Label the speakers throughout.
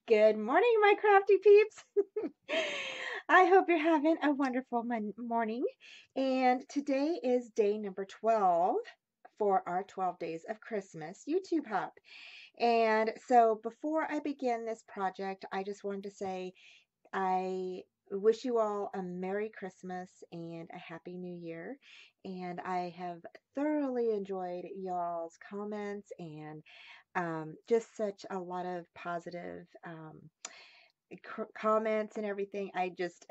Speaker 1: Good morning, my crafty peeps. I hope you're having a wonderful morning. And today is day number 12 for our 12 Days of Christmas YouTube Hop. And so before I begin this project, I just wanted to say I wish you all a Merry Christmas and a Happy New Year. And I have thoroughly enjoyed y'all's comments and just such a lot of positive comments and everything. I just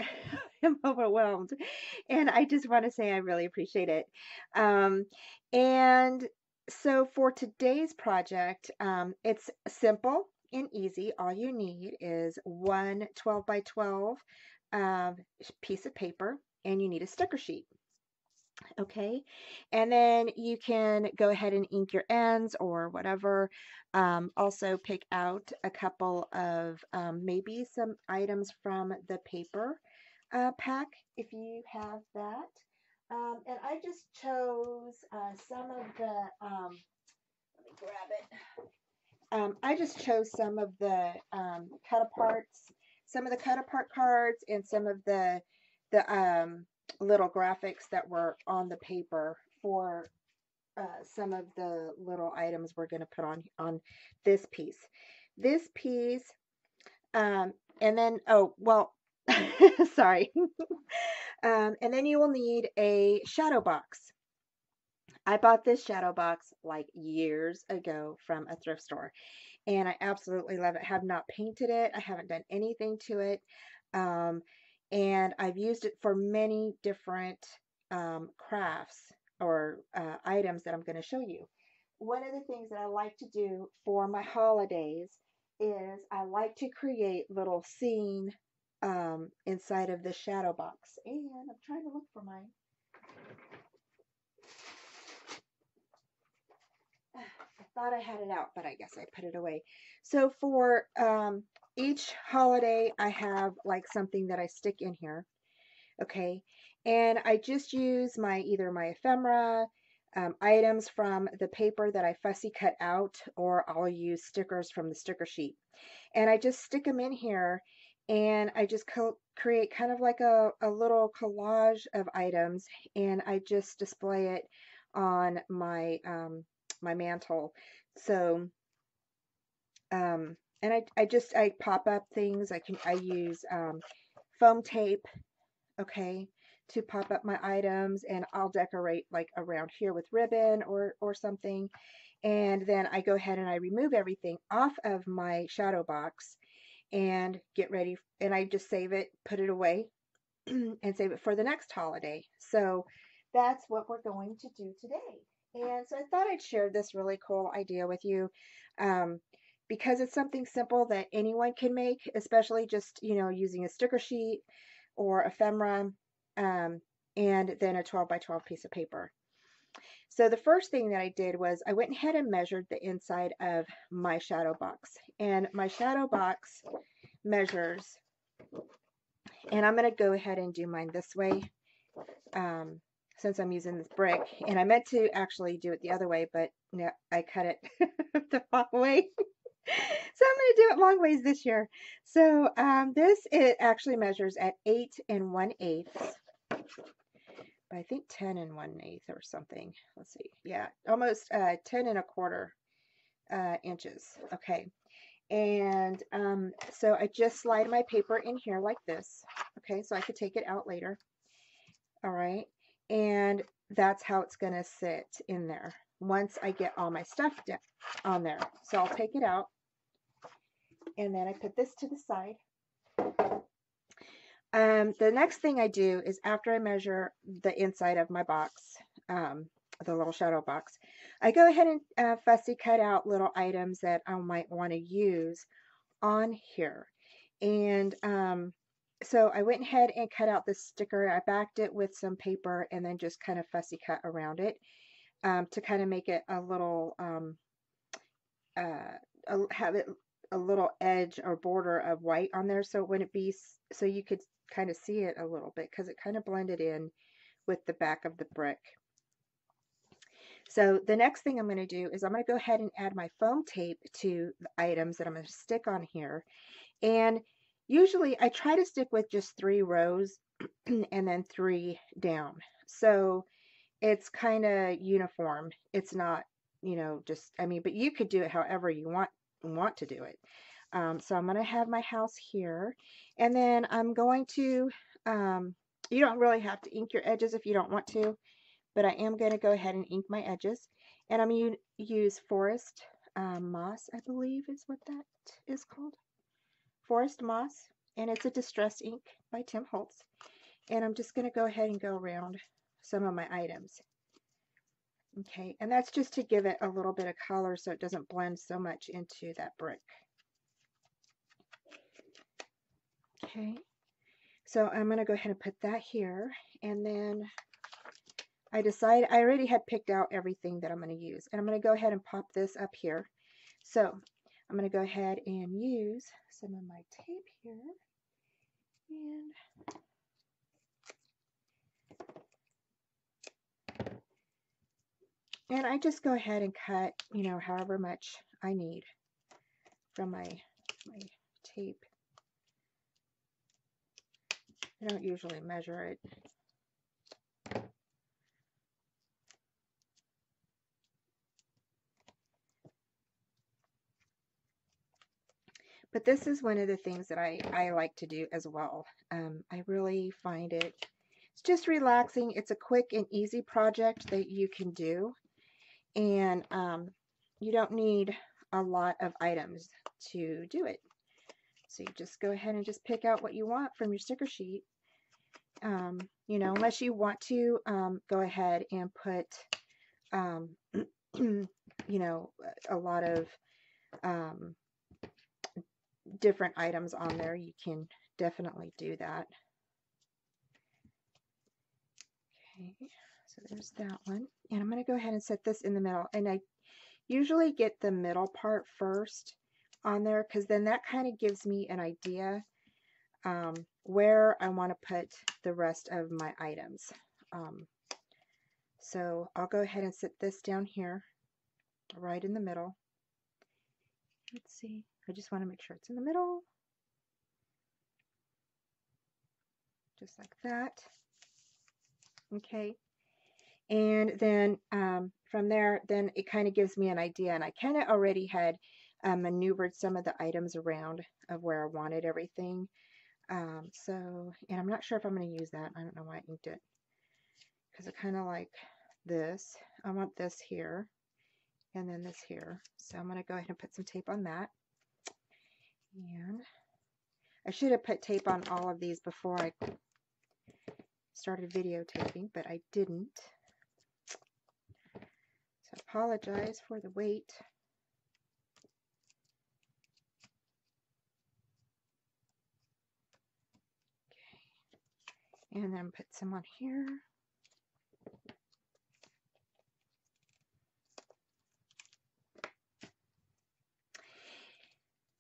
Speaker 1: am overwhelmed. And I just want to say I really appreciate it. Um, and so for today's project, it's simple and easy. All you need is one 12 by 12 um, piece of paper, and you need a sticker sheet. Okay, and then you can go ahead and ink your ends or whatever. Also pick out a couple of maybe some items from the paper pack if you have that. And I just chose some of the, let me grab it. I just chose some of the cut aparts, some of the cut apart cards, and some of the little graphics that were on the paper for some of the little items we're going to put on this piece. This piece, and then sorry, and then you will need a shadow box. I bought this shadow box like years ago from a thrift store, and I absolutely love it. Have not painted it. I haven't done anything to it. Um, and I've used it for many different crafts or items that I'm going to show you. One of the things that I like to do for my holidays is I like to create little scene inside of the shadow box. And I'm trying to look for mine. I thought I had it out, but I guess I put it away. So for each holiday, I have like something that I stick in here. Okay. And I just use either my ephemera, items from the paper that I fussy cut out, or I'll use stickers from the sticker sheet. And I just stick them in here, and I just create kind of like a little collage of items, and I just display it on my mantle. So, and I pop up things. I use foam tape, okay, to pop up my items, and I'll decorate like around here with ribbon or something. And then I go ahead and I remove everything off of my shadow box and get ready, and I just save it, put it away, and save it for the next holiday. So that's what we're going to do today. And so I thought I'd share this really cool idea with you, um, because it's something simple that anyone can make, especially just, using a sticker sheet or ephemera, um, and then a 12 by 12 piece of paper. So the first thing that I did was I went ahead and measured the inside of my shadow box. And my shadow box measures, and I'm going to go ahead and do mine this way, um, since I'm using this brick. And I meant to actually do it the other way, but no, I cut it the wrong way. So I'm going to do it long ways this year. So it actually measures at 8 1/8. I think 10 1/8 or something. Let's see. Yeah, almost 10 1/4 inches. Okay. And so I just slide my paper in here like this. Okay, so I could take it out later. All right. And that's how it's going to sit in there once I get all my stuff on there. So I'll take it out, and then I put this to the side. The next thing I do is after I measure the inside of my box, the little shadow box, I go ahead and fussy cut out little items that I might want to use on here. And so I went ahead and cut out the sticker. I backed it with some paper and then just kind of fussy cut around it, to kind of make it a little, have it a little edge or border of white on there, so it wouldn't be, so you could kind of see it a little bit, because it kind of blended in with the back of the brick. So the next thing I'm going to do is I'm going to go ahead and add my foam tape to the items that I'm going to stick on here. And usually I try to stick with just 3 rows and then 3 down. So it's kind of uniform. It's not, you know, just, I mean, but you could do it however you want to do it. So I'm going to have my house here, and then I'm going to, you don't really have to ink your edges if you don't want to, but I am going to go ahead and ink my edges, and I'm going to use Forest Moss, I believe is what that is called. Forest Moss, and it's a distress ink by Tim Holtz. And I'm just going to go ahead and go around some of my items. Okay, and that's just to give it a little bit of color so it doesn't blend so much into that brick. Okay, so I'm going to go ahead and put that here, and then I already had picked out everything that I'm going to use, and I'm going to go ahead and pop this up here. So I'm going to go ahead and use some of my tape here, and I just go ahead and cut, you know, however much I need from my tape. I don't usually measure it. But this is one of the things that I like to do as well. I really find it's just relaxing. It's a quick and easy project that you can do. And you don't need a lot of items to do it. So you just go ahead and just pick out what you want from your sticker sheet. You know, unless you want to go ahead and put, you know, a lot of different items on there, you can definitely do that. Okay, so there's that one. And I'm going to go ahead and set this in the middle. And I usually get the middle part first on there, because then that kind of gives me an idea where I want to put the rest of my items. So I'll go ahead and set this down here, right in the middle. Let's see, I just want to make sure it's in the middle. Just like that. Okay. And then from there, then it kind of gives me an idea, and I kind of already had maneuvered some of the items around of where I wanted everything. So, and I'm not sure if I'm going to use that. I don't know why I inked it, because I kind of like this. I want this here, and then this here. So I'm going to go ahead and put some tape on that. And I should have put tape on all of these before I started videotaping, but I didn't. So I apologize for the wait. Okay. And then put some on here.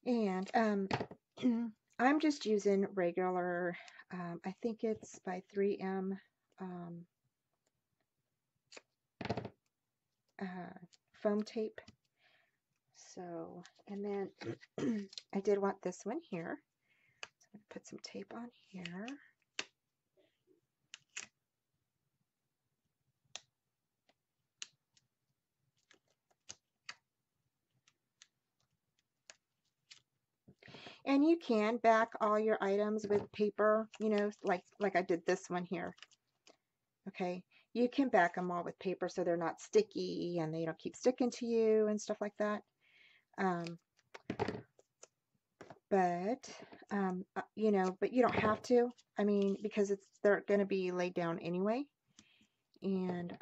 Speaker 1: And I'm just using regular, I think it's by 3M foam tape. So, and then I did want this one here. So I'm going to put some tape on here. And you can back all your items with paper, you know, like I did this one here. Okay, you can back them all with paper so they're not sticky and they don't keep sticking to you and stuff like that. But you know, but you don't have to. I mean, because they're going to be laid down anyway. And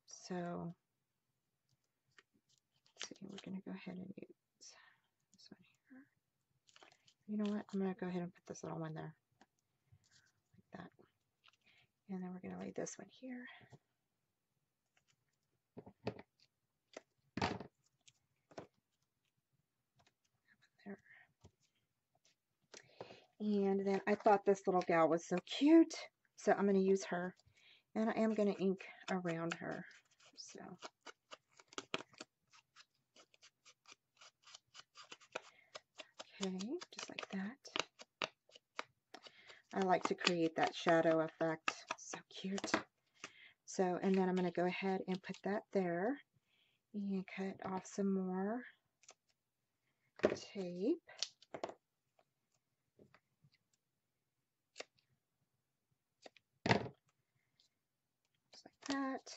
Speaker 1: so let's see, we're going to go ahead and use this one here. You know what? I'm going to go ahead and put this little one there, like that. And then we're going to lay this one here. There. And then I thought this little gal was so cute, so I'm going to use her. And I am going to ink around her. So. Okay, just like that. I like to create that shadow effect. So cute. So, and then I'm going to go ahead and put that there and cut off some more tape. Just like that.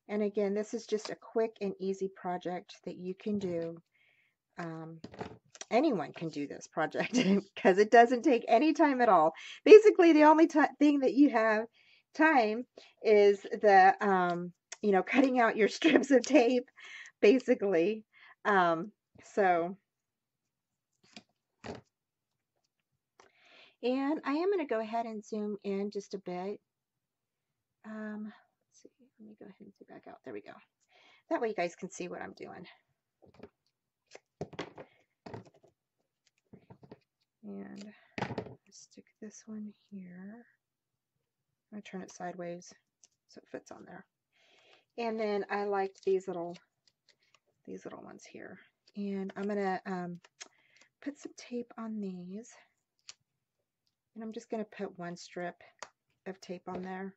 Speaker 1: And again, this is just a quick and easy project that you can do. Anyone can do this project because it doesn't take any time at all. Basically, the only thing that you have time is the, you know, cutting out your strips of tape, basically. So, and I am going to go ahead and zoom in just a bit. Let's see, let me go ahead and zoom back out. There we go. That way you guys can see what I'm doing. And stick this one here. I'm going to turn it sideways so it fits on there. And then I liked these little ones here. And I'm going to put some tape on these. And I'm just going to put one strip of tape on there.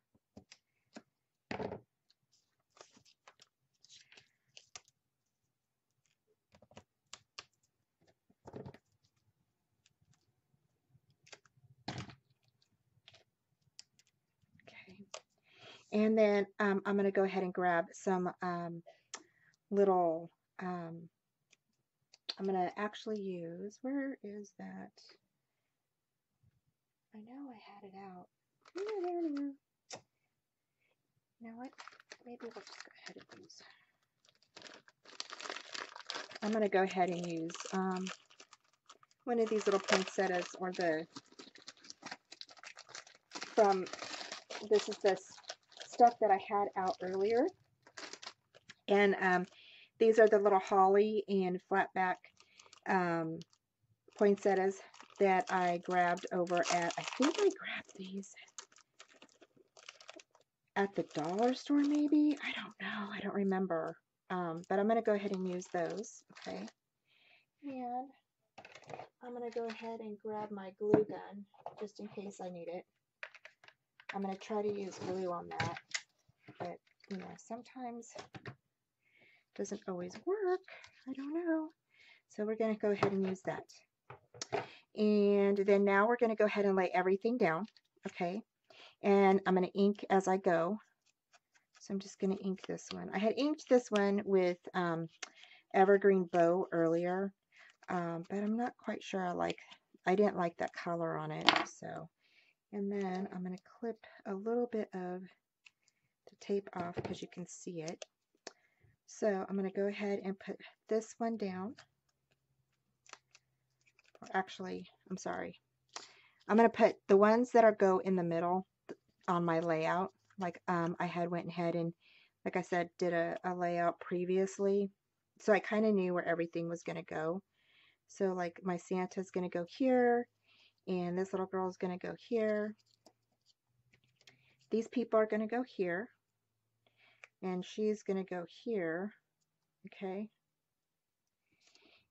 Speaker 1: And then I'm going to go ahead and grab some little, I'm going to actually use, where is that? I know I had it out. You know what? Maybe we'll just go ahead and use, I'm going to go ahead and use one of these little poinsettias, or this is the stuff that I had out earlier. And these are the little holly and flatback poinsettias that I grabbed over at, I think I grabbed these at the dollar store maybe? I don't know. I don't remember. But I'm going to go ahead and use those. Okay. And I'm going to go ahead and grab my glue gun just in case I need it. I'm going to try to use glue on that. But, you know, sometimes it doesn't always work. I don't know. So we're going to go ahead and use that. And then now we're going to go ahead and lay everything down. Okay. And I'm going to ink as I go. So I'm just going to ink this one. I had inked this one with Evergreen Bow earlier. But I'm not quite sure I didn't like that color on it. So, and then I'm going to clip a little bit of the tape off because you can see it. So I'm going to go ahead and put this one down. Or actually, I'm sorry. I'm going to put the ones that go in the middle on my layout. Like I had went ahead and, like I said, did a layout previously. So I kind of knew where everything was going to go. So like my Santa's going to go here, and this little girl is going to go here. These people are going to go here, and she's going to go here. Okay.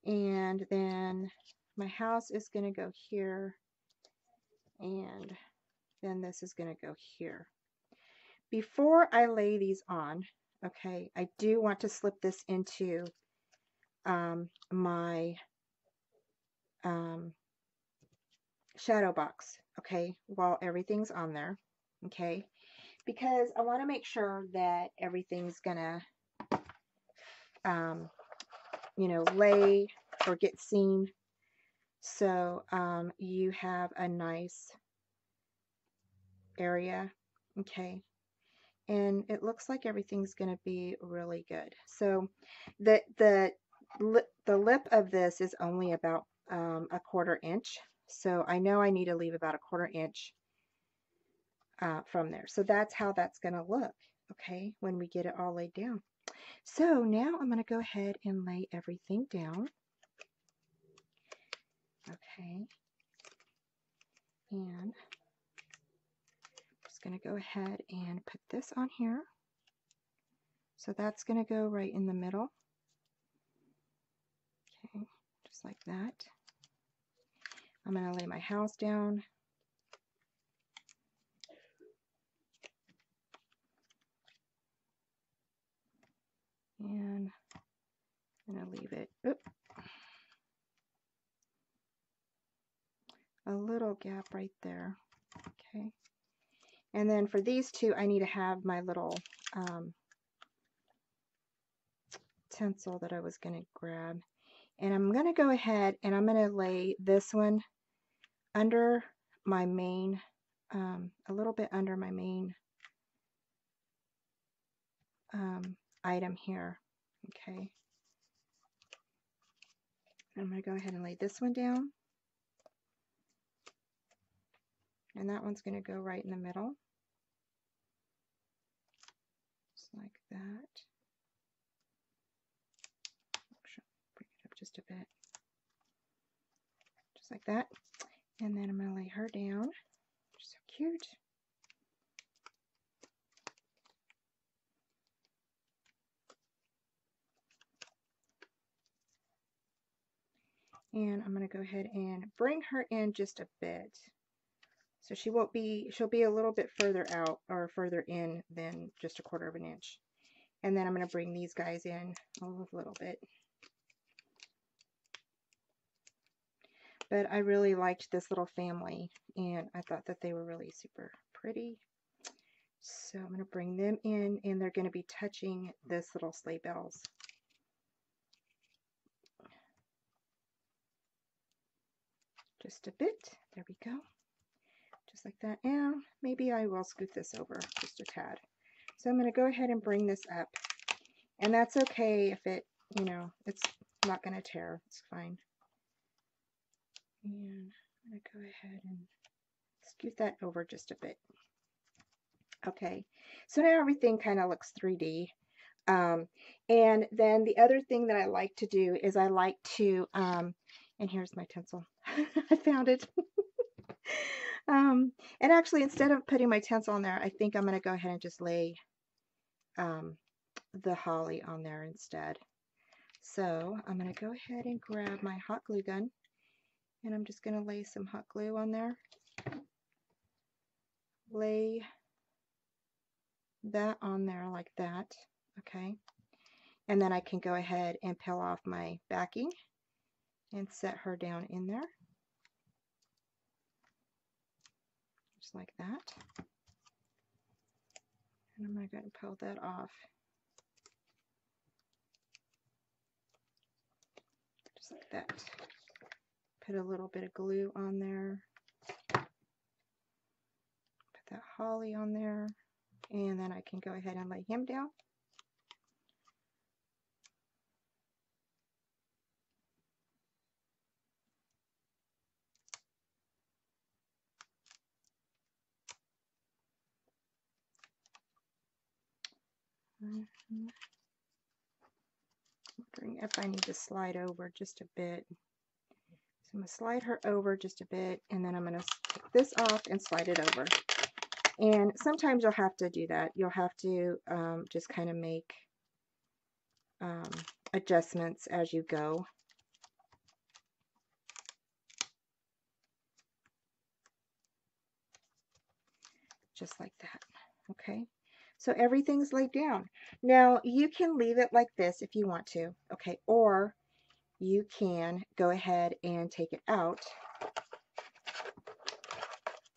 Speaker 1: And then my house is going to go here, and then this is going to go here. Before I lay these on, okay, I do want to slip this into my shadow box, okay, while everything's on there, okay, because I want to make sure that everything's gonna, you know, lay or get seen, so you have a nice area, okay, and it looks like everything's gonna be really good. So the lip of this is only about a 1/4 inch. So I know I need to leave about a 1/4 inch from there. So that's how that's going to look, okay, when we get it all laid down. So now I'm going to go ahead and lay everything down. Okay. And going to go ahead and put this on here. So that's going to go right in the middle. Okay, just like that. I'm going to lay my house down. And I'm going to leave it a little gap right there. Okay. And then for these two, I need to have my little tinsel that I was going to grab. And I'm going to go ahead and I'm going to lay this one under my main, a little bit under my main item here. Okay. I'm going to go ahead and lay this one down. And that one's going to go right in the middle. Just like that. Actually, bring it up just a bit. Just like that. And then I'm going to lay her down. She's so cute. And I'm going to go ahead and bring her in just a bit. So she'll be a little bit further out or further in than just 1/4 of an inch. And then I'm going to bring these guys in a little bit. But I really liked this little family and I thought that they were really super pretty. So I'm going to bring them in and they're going to be touching this little sleigh bells. Just a bit. There we go. Just like that. And maybe I will scoot this over just a tad. So I'm going to go ahead and bring this up. And that's okay if it, it's not going to tear. It's fine. And I'm going to go ahead and scoot that over just a bit. Okay. So now everything kind of looks 3D. And then the other thing that I like to do is I like to, and here's my tinsel. I found it. And actually, instead of putting my tinsel on there, I think I'm going to go ahead and just lay the holly on there instead. So I'm going to go ahead and grab my hot glue gun, and I'm just going to lay some hot glue on there. Lay that on there like that, okay? And then I can go ahead and peel off my backing and set her down in there. Just like that. And I'm going to go ahead and peel that off. Just like that. Put a little bit of glue on there. Put that holly on there. And then I can go ahead and lay him down. Wondering if I need to slide over just a bit. So I'm going to slide her over just a bit, and then I'm going to take this off and slide it over. And sometimes you'll have to do that. You'll have to just kind of make adjustments as you go. Just like that. Okay. So everything's laid down. Now you can leave it like this if you want to. Okay. Or you can go ahead and take it out.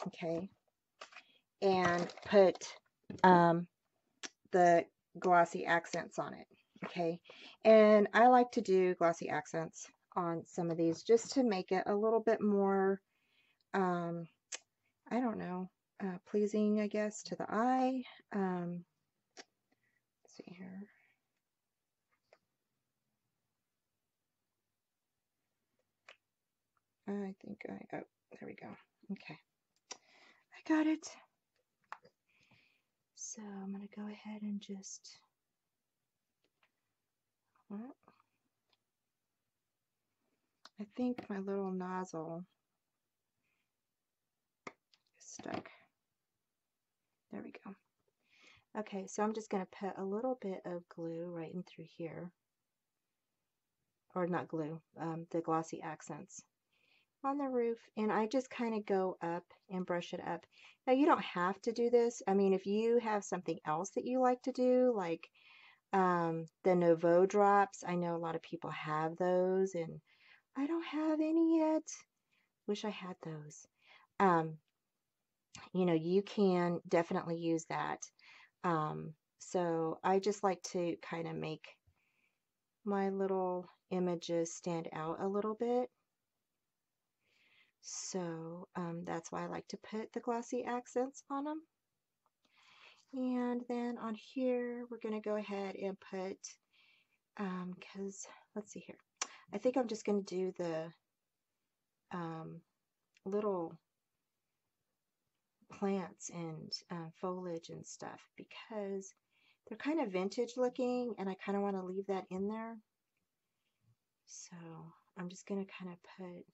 Speaker 1: Okay. And put the glossy accents on it. Okay. And I like to do glossy accents on some of these just to make it a little bit more, I don't know, pleasing, I guess, to the eye. Let's see here. I think oh, there we go. Okay. I got it. So I'm going to go ahead and just, I think my little nozzle is stuck. There we go. Okay, so I'm just going to put a little bit of glue right in through here. Or not glue, the glossy accents on the roof. And I just kind of go up and brush it up. Now, you don't have to do this. I mean, if you have something else that you like to do, like the Nouveau drops, I know a lot of people have those, and I don't have any yet. Wish I had those. You know, you can definitely use that. So I just like to kind of make my little images stand out a little bit. So that's why I like to put the glossy accents on them. And then on here, we're going to go ahead and put, because let's see here. I think I'm just going to do the little plants and foliage and stuff because they're kind of vintage looking and I kind of want to leave that in there. So I'm just going to kind of put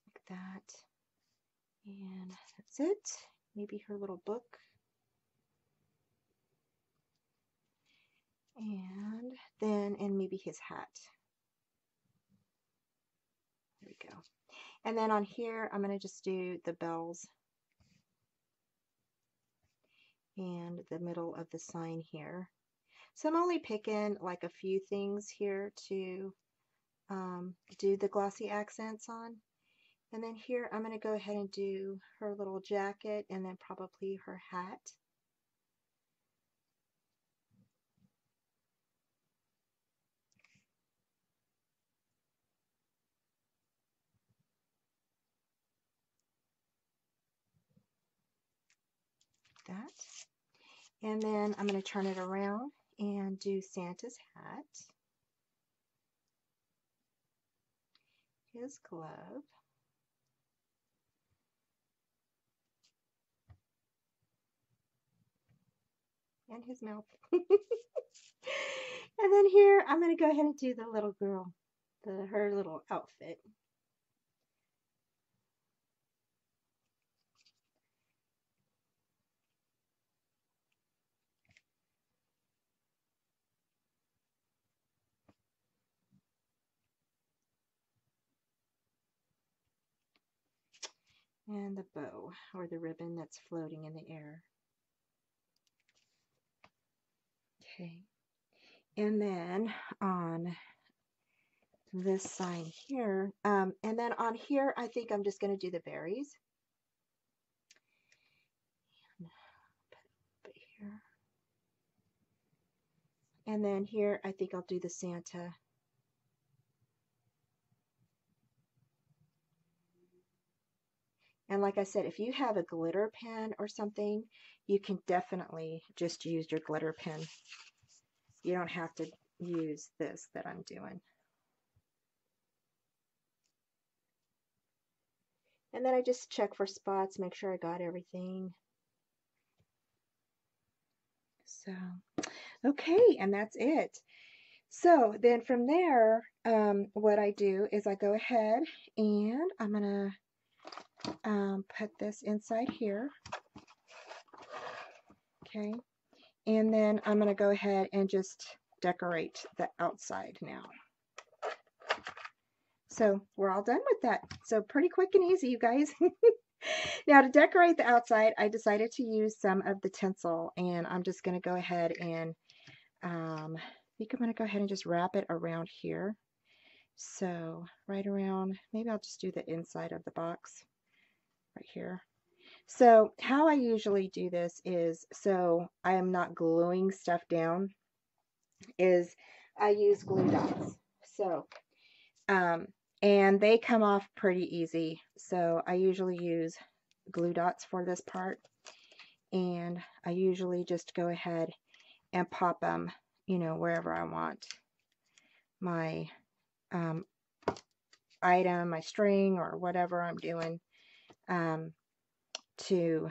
Speaker 1: like that. And that's it. Maybe her little book. And then, and maybe his hat. There we go. And then on here, I'm going to just do the bells and the middle of the sign here. So I'm only picking like a few things here to do the glossy accents on. And then here, I'm going to go ahead and do her little jacket and then probably her hat. That. And then I'm going to turn it around and do Santa's hat, his glove, and his mouth. And then here, I'm going to go ahead and do the little girl, her little outfit. And the bow, or the ribbon that's floating in the air. Okay. And then on this sign here, and then on here, I think I'm just going to do the berries. Put here. And then here, I think I'll do the Santa. And like I said, if you have a glitter pen or something, you can definitely just use your glitter pen. You don't have to use this that I'm doing. And then I just check for spots, make sure I got everything. So, okay, and that's it. So then from there, what I do is I go ahead and I'm going to put this inside here. Okay. And then I'm going to go ahead and just decorate the outside now. So we're all done with that. So pretty quick and easy, you guys. Now to decorate the outside, I decided to use some of the tinsel, and I'm just going to go ahead and I think I'm going to go ahead and just wrap it around here. So right around, maybe I'll just do the inside of the box right here. So how I usually do this is, so I am not gluing stuff down, is I use glue dots. So, and they come off pretty easy. So I usually use glue dots for this part. And I usually just go ahead and pop them, you know, wherever I want my item, my string, or whatever I'm doing, to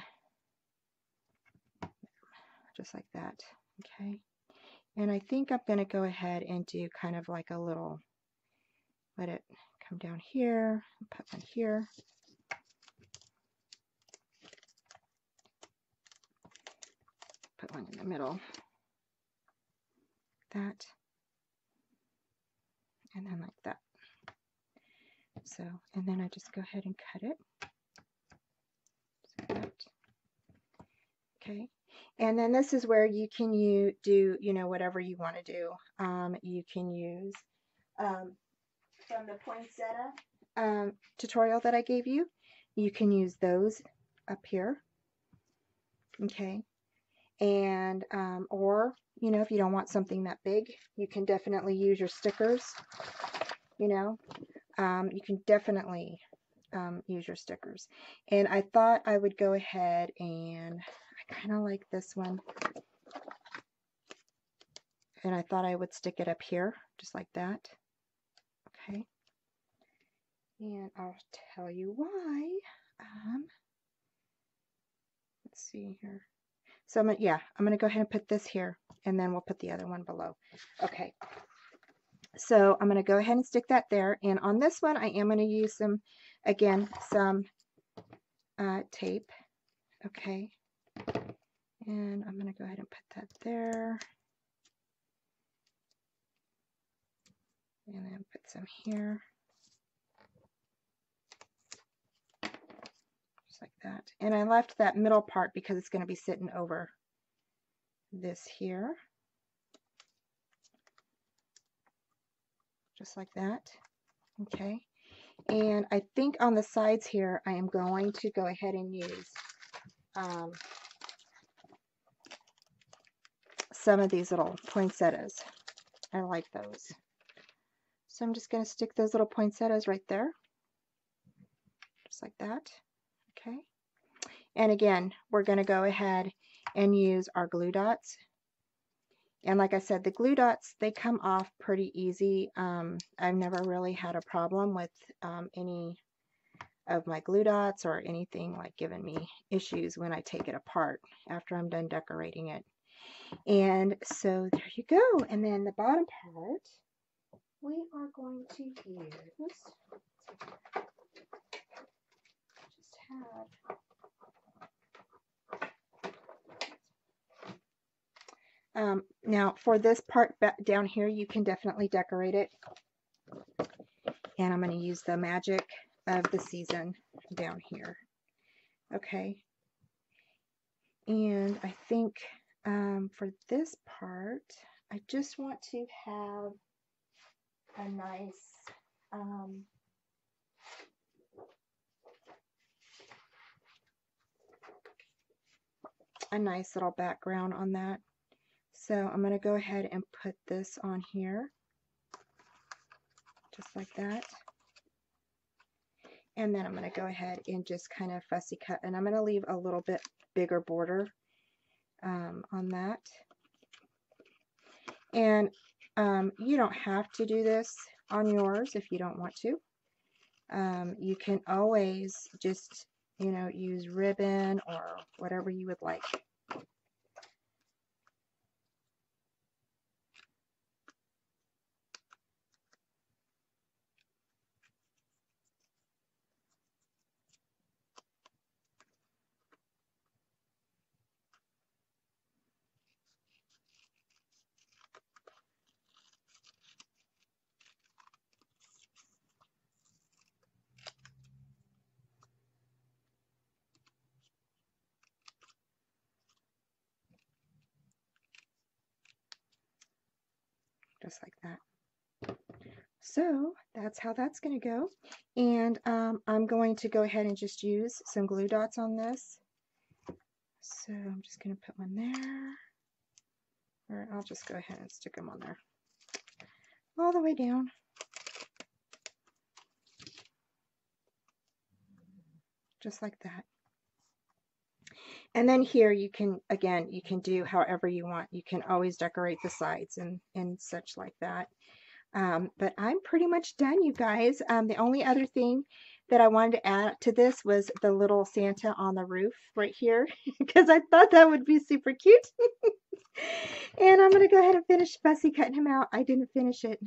Speaker 1: just like that. Okay. And I think I'm going to go ahead and do kind of like a little, let it come down here, put one here. one in the middle. That. And then like that. So, and then I just go ahead and cut it. Like that. Okay. And then this is where you can do, you know, whatever you want to do. You can use, from the poinsettia tutorial that I gave you, you can use those up here. Okay. And, or, you know, if you don't want something that big, you can definitely use your stickers, you know. You can definitely use your stickers. And I thought I would go ahead and I kind of like this one. And I thought I would stick it up here, just like that. Okay. And I'll tell you why. Let's see here. So I'm gonna go ahead and put this here, and then we'll put the other one below. Okay. So I'm gonna go ahead and stick that there. And on this one, I am gonna use some tape. Okay. And I'm gonna go ahead and put that there. And then put some here. Just like that. And I left that middle part because it's going to be sitting over this here. Just like that. Okay. And I think on the sides here, I am going to go ahead and use some of these little poinsettias. I like those. So I'm just going to stick those little poinsettias right there. Just like that. Okay. And again, we're going to go ahead and use our glue dots. And like I said, the glue dots, they come off pretty easy. I've never really had a problem with any of my glue dots or anything like giving me issues when I take it apart after I'm done decorating it. And so there you go. And then the bottom part, we are going to use, just have, now for this part down here, you can definitely decorate it. And I'm going to use the magic of the season down here. Okay. And I think for this part, I just want to have a nice little background on that. So I'm going to go ahead and put this on here, just like that. And then I'm going to go ahead and just kind of fussy cut, and I'm going to leave a little bit bigger border on that. And you don't have to do this on yours if you don't want to. You can always just, you know, use ribbon or whatever you would like. Just like that. So that's how that's going to go. And I'm going to go ahead and just use some glue dots on this. So I'm just going to put one there. Or I'll just go ahead and stick them on there. All the way down. Just like that. And then here you can, again, you can do however you want. You can always decorate the sides and such like that. But I'm pretty much done, you guys. The only other thing that I wanted to add to this was the little Santa on the roof right here, because I thought that would be super cute. And I'm going to go ahead and finish fussy cutting him out. I didn't finish it.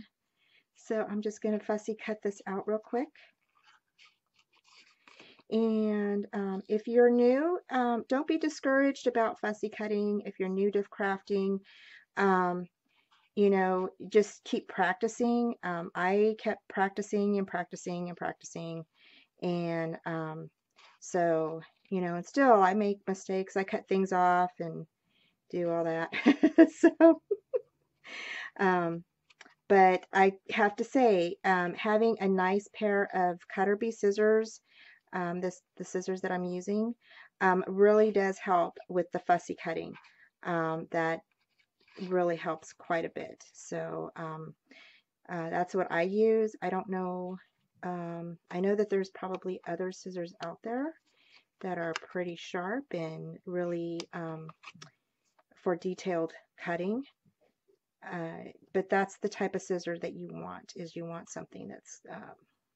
Speaker 1: So I'm just going to fussy cut this out real quick. And if you're new, don't be discouraged about fussy cutting. If you're new to crafting, um, you know, just keep practicing. I kept practicing and practicing and practicing. And so, you know, and still I make mistakes. I cut things off and do all that. So, um, but I have to say, having a nice pair of cutter bee scissors, the scissors that I'm using, really does help with the fussy cutting. That really helps quite a bit. So that's what I use. I don't know. I know that there's probably other scissors out there that are pretty sharp and really for detailed cutting. But that's the type of scissor that you want, is you want something that's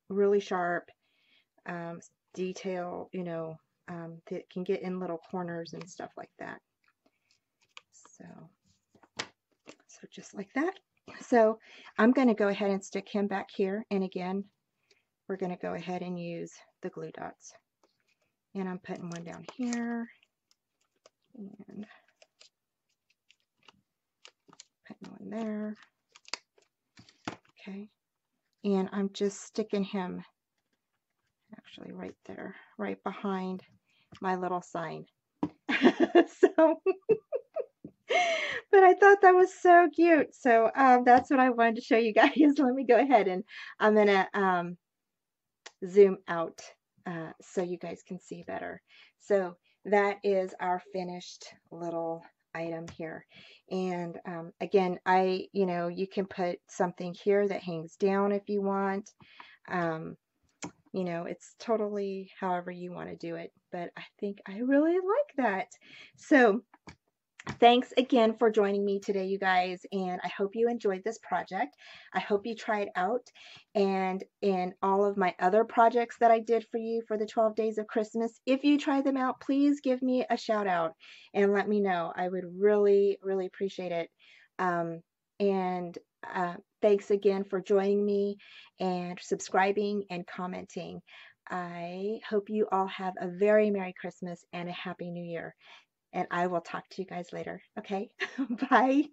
Speaker 1: really sharp, um, detail, you know, that can get in little corners and stuff like that. So just like that. So I'm going to go ahead and stick him back here. And again, we're going to go ahead and use the glue dots. And I'm putting one down here and putting one there. Okay. And I'm just sticking him actually right there, right behind my little sign. So, but I thought that was so cute. So that's what I wanted to show you guys. Let me go ahead and I'm going to zoom out so you guys can see better. So that is our finished little item here. And again, you know, you can put something here that hangs down if you want. You know, it's totally however you want to do it, but I think I really like that. So thanks again for joining me today, you guys, and I hope you enjoyed this project. I hope you try it out, and in all of my other projects that I did for you for the 12 days of Christmas, if you try them out, please give me a shout out and let me know. I would really, really appreciate it. And thanks again for joining me and subscribing and commenting. I hope you all have a very Merry Christmas and a Happy New Year. And I will talk to you guys later. Okay? Bye.